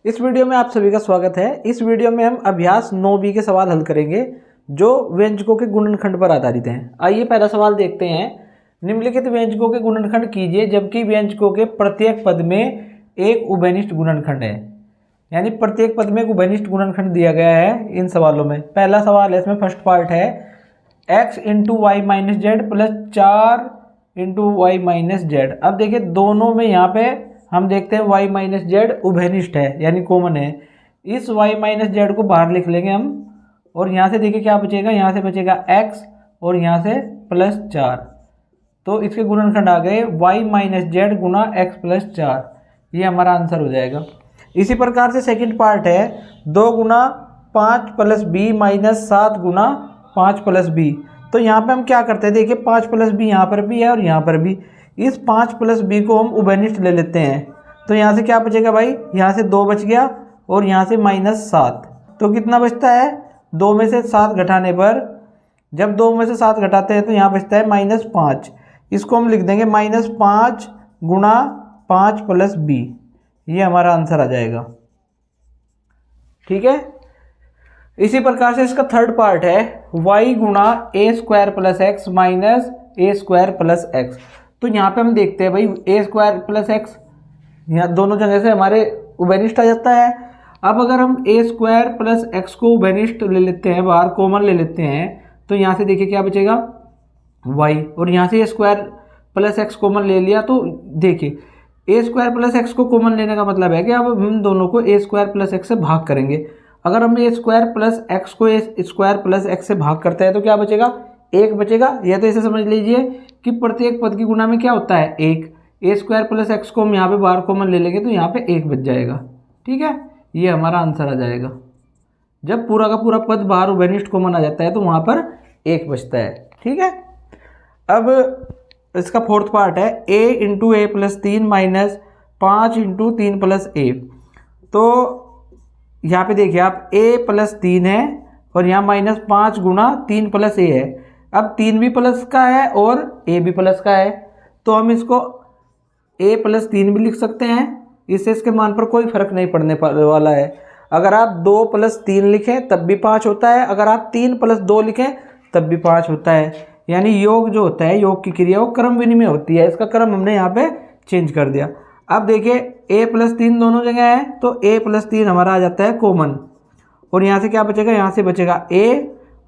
इस वीडियो में आप सभी का स्वागत है। इस वीडियो में हम अभ्यास 9b के सवाल हल करेंगे जो व्यंजकों के गुणनखंड पर आधारित हैं। आइए पहला सवाल देखते हैं। निम्नलिखित व्यंजकों के गुणनखंड कीजिए जबकि व्यंजकों के प्रत्येक पद में एक उभयनिष्ठ गुणनखंड है। यानी प्रत्येक पद में एक उभयनिष्ठ गुणनखंड दिया गया है इन सवालों में। पहला सवाल है, इसमें फर्स्ट पार्ट है x into Y minus Z plus 4 into Y minus Z. अब देखिए दोनों में यहाँ पे हम देखते हैं y माइनस जेड उभयनिष्ठ है यानी कॉमन है। इस y माइनस जेड को बाहर लिख लेंगे हम और यहाँ से देखिए क्या बचेगा, यहाँ से बचेगा x और यहाँ से प्लस 4। तो इसके गुणनखंड आ गए y माइनस जेड गुना x प्लस 4। ये हमारा आंसर हो जाएगा। इसी प्रकार से सेकंड पार्ट है 2 गुना 5 प्लस बी माइनस 7 गुना 5 प्लस बी। तो यहाँ पे हम क्या करते हैं, देखिए 5 प्लस बी यहाँ पर भी है और यहाँ पर भी। इस 5 प्लस बी को हम उभयनिष्ठ ले लेते हैं। तो यहाँ से क्या बचेगा भाई, यहाँ से 2 बच गया और यहाँ से माइनस 7। तो कितना बचता है, 2 में से 7 घटाने पर, जब 2 में से 7 घटाते हैं तो यहाँ बचता है माइनस 5। इसको हम लिख देंगे माइनस 5 गुणा 5 प्लस बी। ये हमारा आंसर आ जाएगा। ठीक है। इसी प्रकार से इसका थर्ड पार्ट है y गुणा ए स्क्वायर प्लस एक्स माइनस ए स्क्वायर प्लस एक्स। तो यहाँ पे हम देखते हैं भाई ए स्क्वायर प्लस एक्स यहाँ दोनों जगह से हमारे उभयनिष्ठ आ जाता है। अब अगर हम ए स्क्वायर प्लस एक्स को उभयनिष्ठ ले लेते हैं, बाहर कॉमन ले लेते हैं, तो यहाँ से देखिए क्या बचेगा y और यहाँ से ए स्क्वायर प्लस एक्स कॉमन ले लिया। तो देखिए ए स्क्वायर प्लस एक्स को कॉमन लेने का मतलब है कि अब हम दोनों को ए स्क्वायर प्लस एक्स से भाग करेंगे। अगर हम ए स्क्वायर प्लस एक्स को ए स्क्वायर प्लस एक्स से भाग करते हैं तो क्या बचेगा, 1 बचेगा। या तो इसे समझ लीजिए कि प्रत्येक पद की गुणा में क्या होता है 1। ए स्क्वायर प्लस एक्स को हम यहाँ पे बाहर कॉमन ले लेंगे तो यहाँ पे 1 बच जाएगा। ठीक है, ये हमारा आंसर आ जाएगा। जब पूरा का पूरा पद बाहर उभयनिष्ठ कॉमन आ जाता है तो वहाँ पर 1 बचता है। ठीक है। अब इसका फोर्थ पार्ट है a into a plus 3 minus 5 into 3 plus a. तो यहाँ पे देखिए आप a प्लस 3 है और यहाँ माइनस 5 गुना 3 प्लस ए है। अब 3 भी प्लस का है और a भी प्लस का है, तो हम इसको a प्लस 3 भी लिख सकते हैं। इससे इसके मान पर कोई फर्क नहीं पड़ने वाला है। अगर आप 2 प्लस 3 लिखें तब भी 5 होता है, अगर आप 3 प्लस 2 लिखें तब भी 5 होता है। यानी योग जो होता है, योग की क्रिया वो क्रम विनिमय होती है। इसका क्रम हमने यहाँ पे चेंज कर दिया। अब देखिए a प्लस 3 दोनों जगह है तो a प्लस 3 हमारा आ जाता है कॉमन और यहाँ से क्या बचेगा, यहाँ से बचेगा a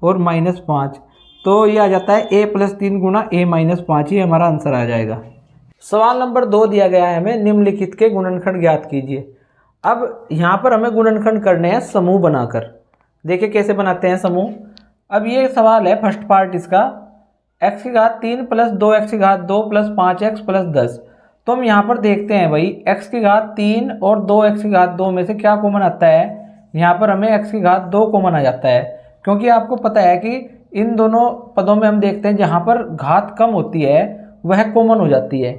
और माइनस 5। तो ये आ जाता है a plus 3 Guna a minus 5। ही हमारा आंसर आ जाएगा। सवाल नंबर 2 दिया गया है हमें, निम्नलिखित के गुणनखंड ज्ञात कीजिए। अब यहाँ पर हमें गुणनखंड करने हैं समूह बनाकर। देखिए कैसे बनाते हैं समूह। अब ये सवाल है फर्स्ट पार्ट इसका, x की घात 3 प्लस 2x की घात 2 प्लस 5x प्लस 10। तो हम यहाँ पर देखते हैं भाई x की घात 3 और 2x की घात 2 में से क्या कॉमन आता है। यहाँ पर हमें x की घात 2 कॉमन आ जाता है, क्योंकि आपको पता है कि इन दोनों पदों में हम देखते हैं जहाँ पर घात कम होती है वह कॉमन हो जाती है।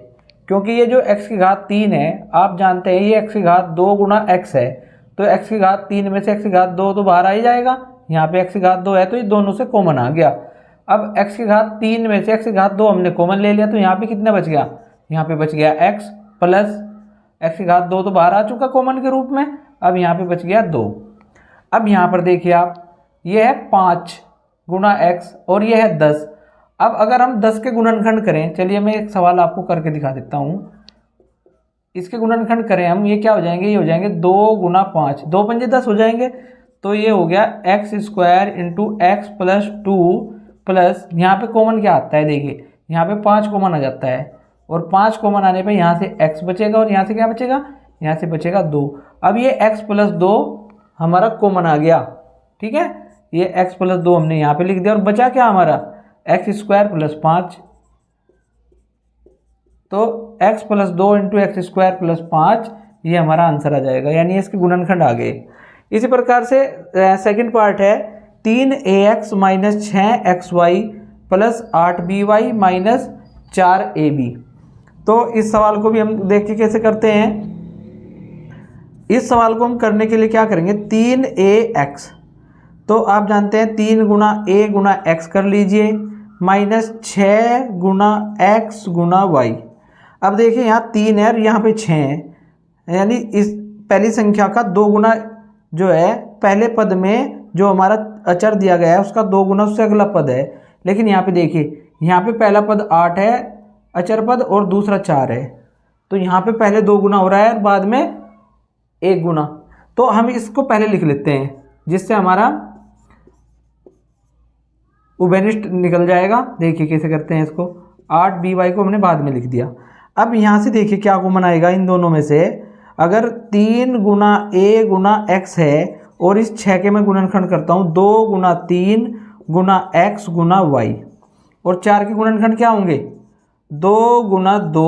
क्योंकि ये जो x की घात 3 है, आप जानते हैं ये x की घात 2 गुना x है, तो x की घात 3 में से x की घात 2 तो बाहर आ ही जाएगा। यहाँ पे x की घात 2 है तो ये दोनों से कॉमन आ गया। अब x की घात 3 में से x की घात 2 हमने कॉमन ले लिया, तो यहाँ पे कितना बच गया, यहाँ पे बच गया x प्लस x की घात 2 तो बाहर आ चुका कॉमन के रूप में। अब यहाँ पे बच गया 2। अब यहाँ पर देखिए आप, ये है 5 गुना x और ये है 10। अब अगर हम 10 के गुणनखंड करें, चलिए मैं एक सवाल आपको करके दिखा देता हूँ। इसके गुणनखंड करें हम, ये क्या हो जाएंगे, ये हो जाएंगे 2 गुना 5, 2 पंजे 10 हो जाएंगे। तो ये हो गया x square into x plus 2 plus, यहाँ पे कॉमन क्या आता है, देखिए यहाँ पे 5 कॉमन आ जाता है और 5 कॉमन आने पे यहाँ से x बचेगा और यहाँ से क्या बचेगा, यहाँ से बचेगा 2। अब ये x प्लस 2 हमारा कॉमन आ गया। ठीक है, ये x प्लस 2 हमने यहाँ पे लिख दिया और बचा क्या हमारा एक्स स्क्वायर प्लस 5। तो x plus 2 into X square plus 5 ये हमारा आंसर आ जाएगा, यानी इसके गुणनखंड आ गए। इसी प्रकार से सेकंड पार्ट है 3ax minus 6xy plus 8by minus 4ab। तो इस सवाल को भी हम देखिए कैसे करते हैं। इस सवाल को हम करने के लिए क्या करेंगे, 3ax, तो आप जानते हैं 3 गुना a गुना x कर लीजिए माइनस 6 गुना x गुना y। अब देखिए यहाँ 3 है और यहाँ पे 6 है, यानी इस पहली संख्या का 2 गुना जो है पहले पद में जो हमारा अचर दिया गया है उसका 2 गुना उससे अगला पद है। लेकिन यहाँ पे देखिए, यहाँ पे पहला पद 8 है अचर पद और दूसरा 4 है, तो यहाँ पे पहले 2 गुना हो रहा है और बाद में 1 गुना। तो हम इसको पहले लिख लेते हैं जिससे हमारा उभयनिष्ठ निकल जाएगा। देखिए कैसे करते हैं इसको, 8by को हमने बाद में लिख दिया। अब यहाँ से देखिए क्या कॉमन आएगा इन दोनों में से, अगर 3 गुना a गुना x है और इस 6 के मैं गुणनखंड करता हूँ 2 गुना 3 गुना x गुना y, और 4 के गुणनखंड क्या होंगे 2 गुना 2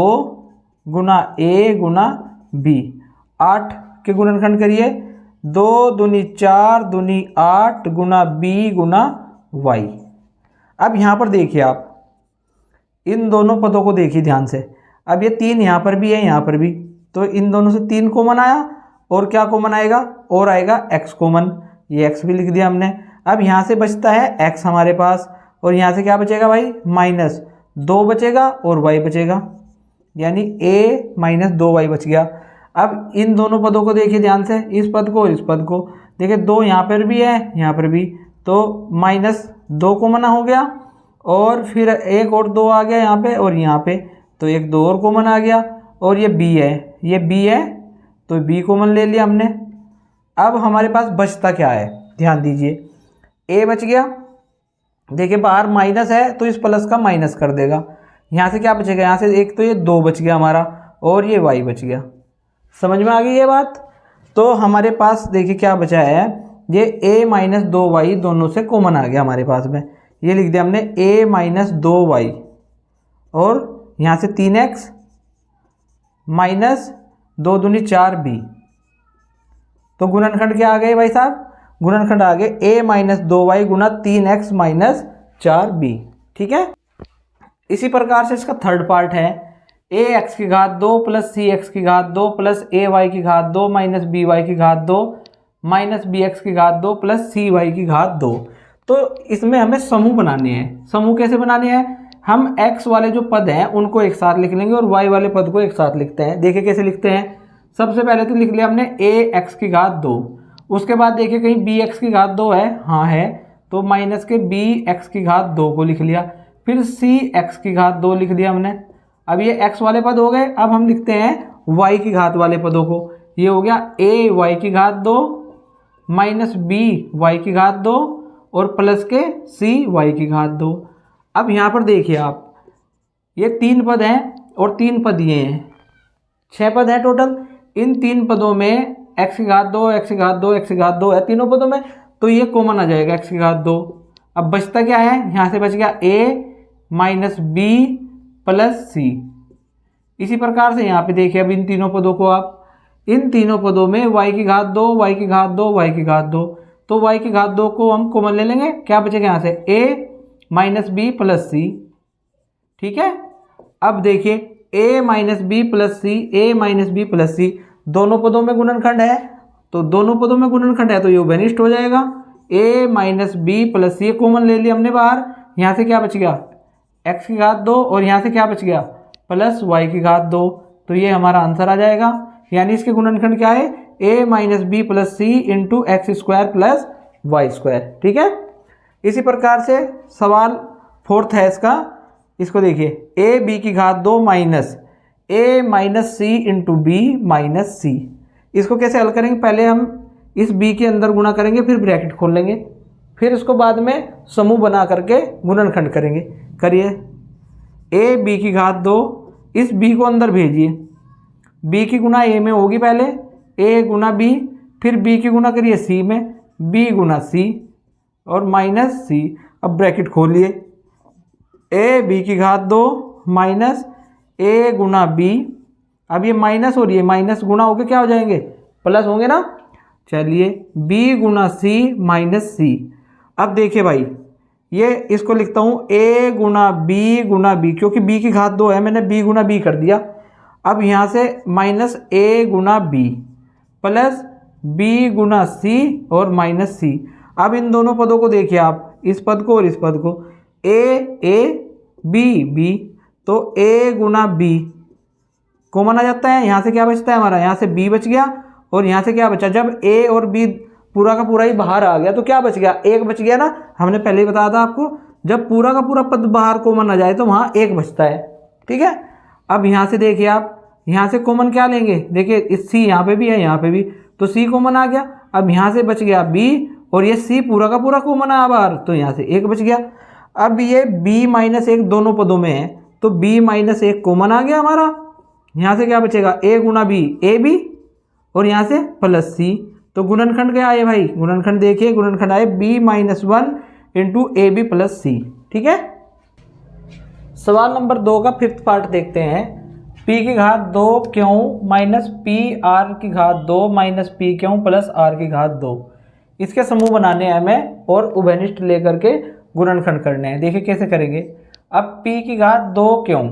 गुना a गुना b। 8 के गुणनखंड करिए 2 दूनी 4 दूनी 8 गुना b गुना y। अब यहाँ पर देखिए आप इन दोनों पदों को देखिए ध्यान से। अब ये 3 यहाँ पर भी है यहाँ पर भी, तो इन दोनों से 3 कॉमन आया और क्या कॉमन आएगा और आएगा x कॉमन, ये x भी लिख दिया हमने। अब यहाँ से बचता है x हमारे पास और यहाँ से क्या बचेगा भाई -2 बचेगा और y बचेगा, यानी a - 2y बच गया। अब इन दोनों पदों को देखिए ध्यान से, इस पद को और इस पद को देखिए, 2 यहाँ पर भी है यहाँ पर भी, तो -2 कॉमन हो गया और फिर एक और 2 आ गया यहाँ पे और यहाँ पे, तो एक 2 और कॉमन आ गया और ये b है, ये b है तो b कॉमन ले लिया हमने। अब हमारे पास बचता क्या है ध्यान दीजिए, a बच गया, देखिए बाहर माइनस है तो इस प्लस का माइनस कर देगा, यहाँ से क्या बचेगा, यहाँ से एक तो ये 2 बच गया हमारा और ये y बच गया। समझ में आ गई ये बात। तो हमारे पास देखिए क्या बचा है, ये a - 2y दोनों से कॉमन आ गया हमारे पास में, ये लिख दिया हमने a - 2y और यहाँ से 3x -2 दूनी 4b, तो गुणनखंड क्या आ गए भाई साहब, गुणनखंड आ गए a - 2y Guna 3x - 4b। ठीक है, इसी प्रकार से इसका थर्ड पार्ट है ax की घात 2 प्लस cx की घात 2 प्लस ay की घात 2 माइनस by की घात 2 माइनस bx की घात 2 प्लस cy की घात 2। तो इसमें हमें समूह बनाने हैं। समूह कैसे बनाने हैं, हम x वाले जो पद हैं उनको एक साथ लिख लेंगे और y वाले पद को एक साथ लिखते हैं। देखिए कैसे लिखते हैं, सबसे पहले तो लिख लिया हमने ax की घात 2, उसके बाद देखिए कहीं bx की घात 2 है, हाँ है, तो माइनस के bx की घात 2 को लिख लिया, फिर cx की घात 2 लिख दिया हमने। अब ये x वाले पद हो गए, अब हम लिखते हैं y की घात वाले पदों को, ये हो गया ay की घात 2 माइनस by की घात 2 और प्लस के cy की घात 2। अब यहाँ पर देखिए आप, ये 3 पद हैं और 3 पद ये हैं, 6 पद हैं टोटल। इन 3 पदों में x की घात 2 x की घात 2 x की घात 2 है तीनों पदों में, तो ये कॉमन आ जाएगा x की घात 2। अब बचता क्या है, यहाँ से बच गया a - b प्लस c। इसी प्रकार से यहाँ पे देखिए अब इन तीनों पदों को आप, इन तीनों पदों में y की घात 2 y की घात 2 y की घात 2, तो y की घात 2 को हम कॉमन ले लेंगे, क्या बचेगा यहाँ से a - b प्लस c। ठीक है, अब देखिए a - b plus c, a - b plus c दोनों पदों में गुणनखंड है, तो दोनों पदों में गुणनखंड है तो ये उभयनिष्ठ हो जाएगा। a - b plus c common ले लिया हमने बाहर, यहाँ से क्या बच गया x की घात 2 और यहाँ से क्या बच गया प्लस y की घात 2, तो ये हमारा आंसर आ जाएगा। यानी इसके गुणनखंड क्या है a - b plus c into X square plus Y square. ठीक है, इसी प्रकार से सवाल फोर्थ है इसका, इसको देखिए a b की घात 2 minus a - c into B minus c। इसको कैसे हल करेंगे, पहले हम इस b के अंदर गुणा करेंगे फिर ब्रैकेट खोल लेंगे, फिर इसको बाद में समूह बना करके गुणनखंड करेंगे। करिए a b की घात 2, इस b को अंदर भेजिए, b की गुना a में होगी पहले, a गुना b, फिर b की गुना करिए c में, b गुना c और माइनस c। अब ब्रैकेट खोलिए, a b की घात 2 माइनस a गुना b, अब ये माइनस और ये माइनस गुना होके क्या हो जाएंगे प्लस होंगे ना। चलिए b गुना c माइनस c। अब देखिए भाई ये इसको लिखता हूँ a गुना b, क्योंकि b की घात 2 है मैंने b गुना b कर दिया। अब यहाँ से minus a Guna b plus b Guna c और माइनस c। अब इन दोनों पदों को देखिए आप, इस पद को और इस पद को, a b, तो a गुना b कॉमन आ जाता है, यहाँ से क्या बचता है हमारा, यहाँ से b बच गया और यहाँ से क्या बचा, जब ए और बी पूरा का पूरा ही बाहर आ गया तो क्या बच गया, एक बच गया ना। हमने पहले ही बताया था आपको, जब पूरा का पूरा पद बाहर कॉमन आ जाए तो वहाँ एक बचता है। ठीक है, अब यहाँ से देखिए आप, यहाँ से कॉमन क्या लेंगे, देखिए इस सी यहाँ पे भी है, यहाँ पे भी, तो सी कॉमन आ गया। अब यहाँ से बच गया बी और ये सी पूरा का पूरा कॉमन आया बाहर, तो यहाँ से एक बच गया। अब ये b माइनस एक दोनों पदों में है तो b माइनस एक कॉमन आ गया हमारा। यहाँ से क्या बचेगा, a गुना बी ए बी और यहाँ से प्लस सी। तो गुणनखंड क्या आए भाई, गुणनखंड देखिए, गुणनखंड आए b minus one into a b plus c. ठीक है, सवाल नंबर 2 का 5th पार्ट देखते हैं। p की घात 2 क्यों माइनस पी आर की घात 2 माइनस पी क्यों प्लस आर की घात 2, इसके समूह बनाने हैं हमें और उभयनिष्ठ लेकर के गुणनखंड करने हैं। देखिए कैसे करेंगे। अब p की घात 2 क्यों,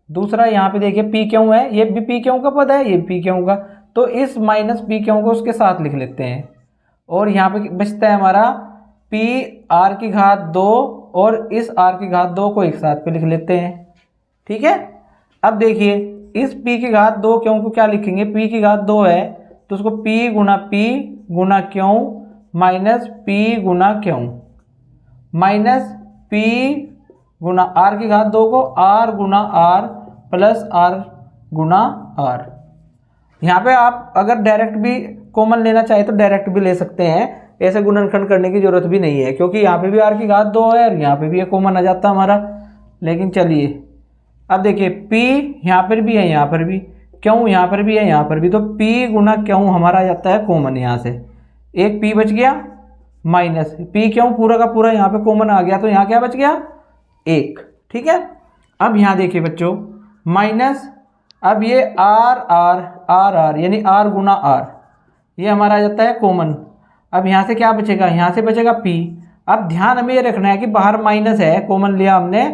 दूसरा यहाँ पे देखिए p क्यों है, ये भी p क्यों का पद है, ये p क्यों का, तो इस माइनस p क्यों को उसके साथ लिख लेते हैं। और यहाँ पे बचता है हमारा p r की घात 2 और इस r की घात 2 को एक साथ पे लिख लेते हैं। ठीक है, अब देखिए इस p की घात 2 क्यों को क्या लिखेंगे, p की घात 2 है तो उसको p गुना क्यों माइनस p गुना क्यों माइनस p गुना r की घात 2 को r गुना r प्लस r गुना r। यहाँ पे आप अगर डायरेक्ट भी कॉमन लेना चाहे तो डायरेक्ट भी ले सकते हैं, ऐसे गुणनखंड करने की जरूरत भी नहीं है, क्योंकि यहाँ पे भी r की घात 2 है और यहाँ पे भी ये कॉमन आ जाता हमारा। लेकिन चलिए अब देखिए p यहाँ पर भी है, यहाँ पर भी, क्यों यहाँ पर भी है, यहाँ पर भी, तो p गुना क्यों हमारा आ जाता है कॉमन। यहाँ से एक p बच गया माइनस p क्यों पूरा का पूरा यहाँ पे कॉमन आ गया, तो यहाँ क्या बच गया, एक। ठीक है, अब यहाँ देखिए बच्चों माइनस, अब ये आर आर आर आर यानी आर गुना आर, ये हमारा आ जाता है कॉमन। अब यहाँ से क्या बचेगा, यहाँ से बचेगा p। अब ध्यान हमें ये रखना है कि बाहर माइनस है, कॉमन लिया हमने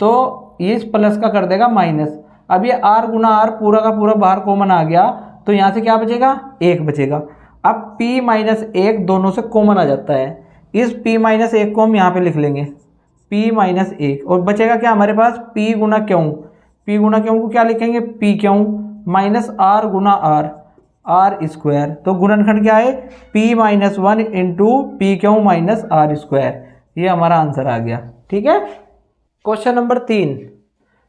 तो ये इस प्लस का कर देगा माइनस। अब ये r गुना r पूरा का पूरा बाहर कॉमन आ गया तो यहाँ से क्या बचेगा, एक बचेगा। अब p माइनस एक दोनों से कॉमन आ जाता है, इस p माइनस एक को हम यहाँ पे लिख लेंगे p माइनस एक, और बचेगा क्या हमारे पास, p गुना क्यों, p गुना क्यों को क्या लिखेंगे, p क्यों माइनस r गुना r r स्क्वायर। तो गुणनखंड क्या है, p minus one into P क्यों माइनस r स्क्वायर, ये हमारा आंसर आ गया। ठीक है, क्वेश्चन नंबर 3,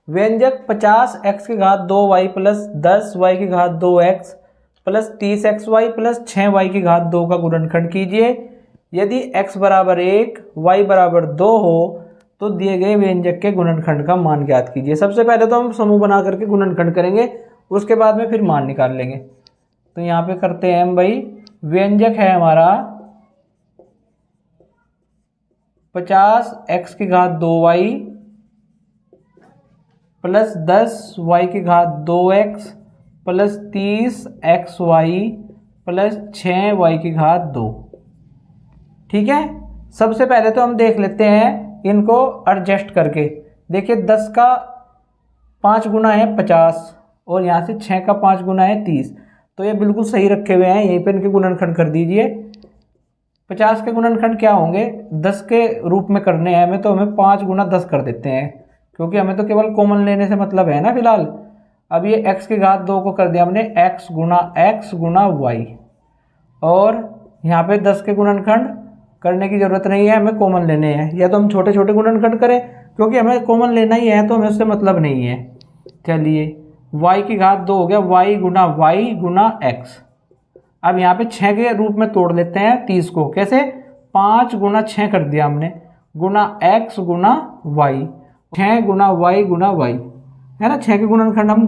व्यंजक 50x की घात 2y प्लस 10y की घात 2x plus 30xy plus 6y की घात 2 का गुणनखंड कीजिए। यदि x बराबर 1 y बराबर 2 हो तो दिए गए व्यंजक के गुणनखंड का मान ज्ञात कीजिए। सबसे पहले तो हम समूह बना करके गुणनखंड करेंगे, उसके बाद में फिर मान निकाल लेंगे। तो यहाँ पे करते हैं हम भाई, व्यंजक है हमारा 50x की घात 2y प्लस 10y की घात 2x plus 30xy plus 6y की घात 2। ठीक है, सबसे पहले तो हम देख लेते हैं इनको एडजस्ट करके। देखिए 10 का 5 गुना है 50 और यहाँ से 6 का 5 गुना है 30, तो ये बिल्कुल सही रखे हुए हैं, यहीं पे इनके गुणनखंड कर दीजिए। 50 के गुणनखंड क्या होंगे, 10 के रूप में करने हैं हमें, तो हमें 5 गुना 10 कर देते हैं, क्योंकि हमें तो केवल कॉमन लेने से मतलब है ना फिलहाल। अब ये x की घात 2 को कर दिया हमने x गुना y, और यहाँ पे 10 के गुणनखंड करने की ज़रूरत नहीं है, हमें कॉमन लेने हैं, या तो हम छोटे छोटे गुणनखंड करें, क्योंकि हमें कॉमन लेना ही है तो हमें उससे मतलब नहीं है। चलिए y की घात 2 हो गया y गुना x। अब यहाँ पे 6 के रूप में तोड़ लेते हैं 30 को, कैसे, 5 गुना 6 कर दिया हमने गुना x गुना y, 6 गुना y है ना। 6 के गुणनखंड हम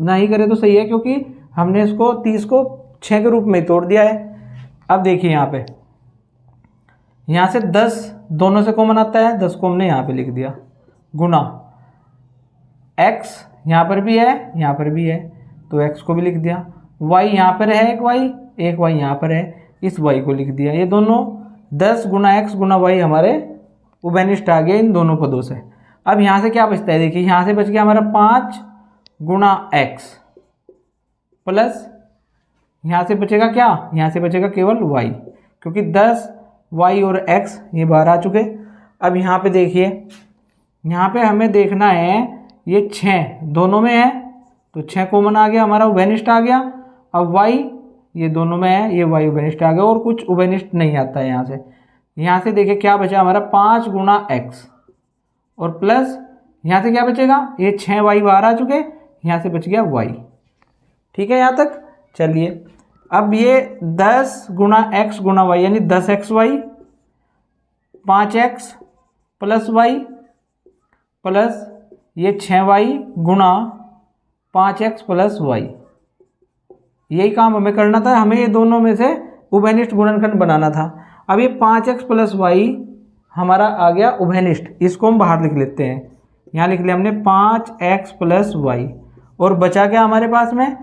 नहीं करें तो सही है, क्योंकि हमने इसको 30 को 6 के रूप में तोड़ दिया है। अब देखिए यहाँ से 10 दोनों से कॉमन आता है, 10 को हमने यहाँ पे लिख दिया गुना x, यहाँ पर भी है यहाँ पर भी है तो x को भी लिख दिया, y यहाँ पर है एक y यहाँ पर है, इस y को लिख दिया। ये दोनों 10 गुना x गुना y हमारे उभयनिष्ठ आ गए इन दोनों पदों से। अब यहाँ से क्या बचता है, देखिए यहाँ से बच गया हमारा 5 गुना x प्लस यहाँ से बचेगा क्या, यहाँ से बचेगा केवल y, क्योंकि 10 y और x ये बाहर आ चुके। अब यहाँ पे देखिए, यहाँ पे हमें देखना है ये 6 दोनों में है तो 6 कॉमन आ गया, हमारा उभयनिष्ठ आ गया, अब y ये दोनों में है, ये y उभयनिष्ठ आ गया और कुछ उभयनिष्ठ नहीं आता है यहाँ से देखिए क्या बचा हमारा 5 गुना x और प्लस यहाँ से क्या बचेगा, ये 6y बाहर आ चुके, यहाँ से बच गया y। ठीक है यहाँ तक। चलिए अब ये 10 गुना x गुना y यानी 10xy 5x plus y plus ये 6y गुना 5x प्लस y, यही काम हमें करना था। हमें ये दोनों में से उभयनिष्ठ गुणनखंड बनाना था। अब ये 5x प्लस y हमारा आ गया उभयनिष्ठ, इसको हम बाहर लिख लेते हैं। यहाँ लिख लिया हमने 5x प्लस y और बचा क्या हमारे पास में,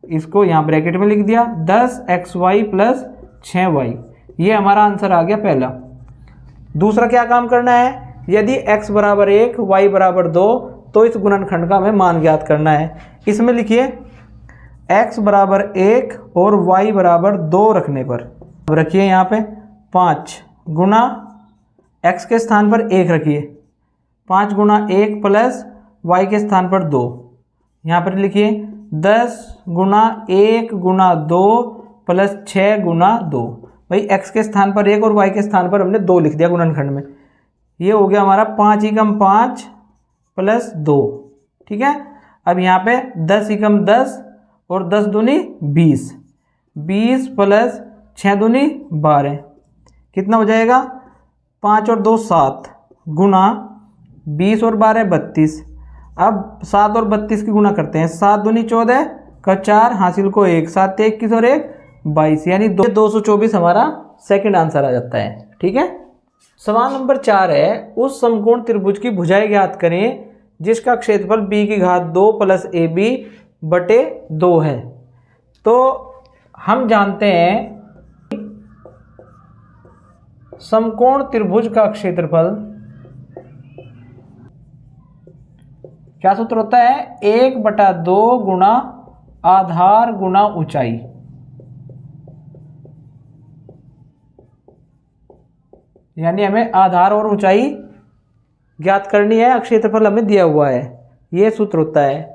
इसको यहाँ ब्रैकेट में लिख दिया 10xy प्लस 6y। ये हमारा आंसर आ गया पहला। दूसरा क्या काम करना है, यदि x बराबर 1 y बराबर 2 तो इस गुणनखंड का हमें मान ज्ञात करना है। इसमें लिखिए x बराबर 1 और y बराबर 2 रखने पर, अब रखिए यहाँ पे 5 गुना x के स्थान पर 1 रखिए, 5 गुना 1 प्लस y के स्थान पर 2, यहाँ पर लिखिए 10 गुना 1 गुना 2 प्लस 6 गुना 2। भाई x के स्थान पर 1 और y के स्थान पर हमने 2 लिख दिया गुणनखंड में। ये हो गया हमारा 5 एकम 5 प्लस 2। ठीक है, अब यहाँ पे 10 एकम 10 और 10 दूनी 20, 20 प्लस 6 दूनी 12, कितना हो जाएगा 5 और 2 7 गुना 20 और 12 32। अब 7 और 32 की गुना करते हैं, 7 दूनी 14 का 4 हासिल को 1, 7 21 और 1 22 यानी 224 हमारा सेकंड आंसर आ जाता है। ठीक है। सवाल नंबर 4 है, उस समकोण त्रिभुज की भुजाएं ज्ञात करें जिसका क्षेत्रफल b की घात 2 प्लस ab बटे 2 है। तो हम जानते हैं समकोण त्रिभुज का क्षेत्रफल क्या सूत्र होता है, 1/2 गुना आधार गुना ऊंचाई। यानी हमें आधार और ऊंचाई ज्ञात करनी है, क्षेत्रफल हमें दिया हुआ है, ये सूत्र होता है।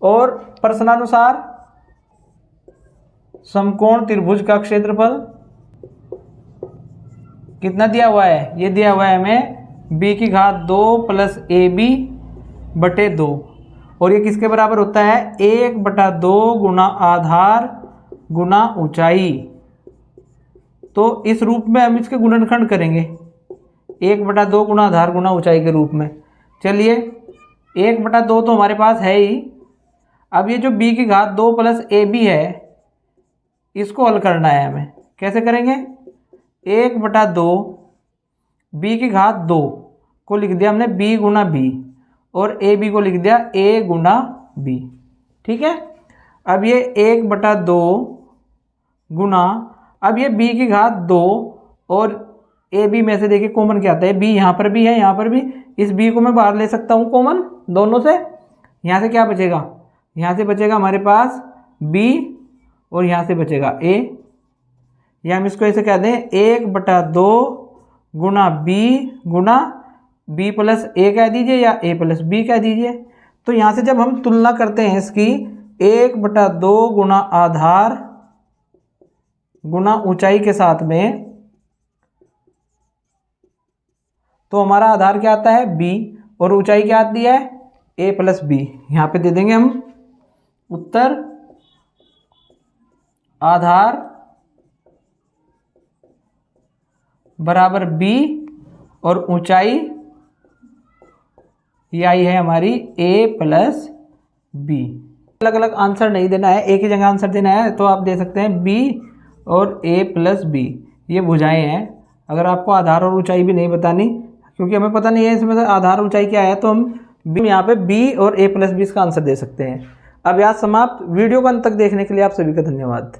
और प्रश्नानुसार समकोण त्रिभुज का क्षेत्रफल कितना दिया हुआ है, ये दिया हुआ है हमें b की घात 2 प्लस ab बटे 2 और ये किसके बराबर होता है, 1/2 गुना आधार गुना ऊंचाई। तो इस रूप में हम इसके गुणनखंड करेंगे, 1/2 गुना आधार गुना ऊंचाई के रूप में। चलिए 1/2 तो हमारे पास है ही। अब ये जो b की घात 2 प्लस ab है इसको हल करना है हमें। कैसे करेंगे, 1/2 b की घात 2 को लिख दिया हमने b गुना b और ab को लिख दिया a गुना b। ठीक है। अब ये 1/2 गुना, अब ये b की घात 2 और ab में से देखिए कॉमन क्या आता है, b यहाँ पर भी है यहाँ पर भी, इस b को मैं बाहर ले सकता हूँ कॉमन दोनों से। यहाँ से क्या बचेगा, यहाँ से बचेगा हमारे पास b और यहाँ से बचेगा a, या हम इसको ऐसे कह दें 1/2 गुना b प्लस a कह दीजिए या a प्लस b कह दीजिए। तो यहाँ से जब हम तुलना करते हैं इसकी 1/2 गुना आधार गुना ऊंचाई के साथ में, तो हमारा आधार क्या आता है b और ऊंचाई क्या आती है a प्लस b। यहाँ पे दे देंगे हम उत्तर, आधार बराबर b और ऊंचाई ये आई है हमारी a प्लस b। अलग अलग आंसर नहीं देना है, एक ही जगह आंसर देना है। तो आप दे सकते हैं b और a प्लस b, ये भुजाएं हैं। अगर आपको आधार और ऊंचाई भी नहीं बतानी, क्योंकि हमें पता नहीं है इसमें से आधार ऊंचाई क्या है, तो हम यहाँ पे b और a प्लस b इसका आंसर दे सकते हैं। अब याद समाप्त। वीडियो को अंत तक देखने के लिए आप सभी का धन्यवाद।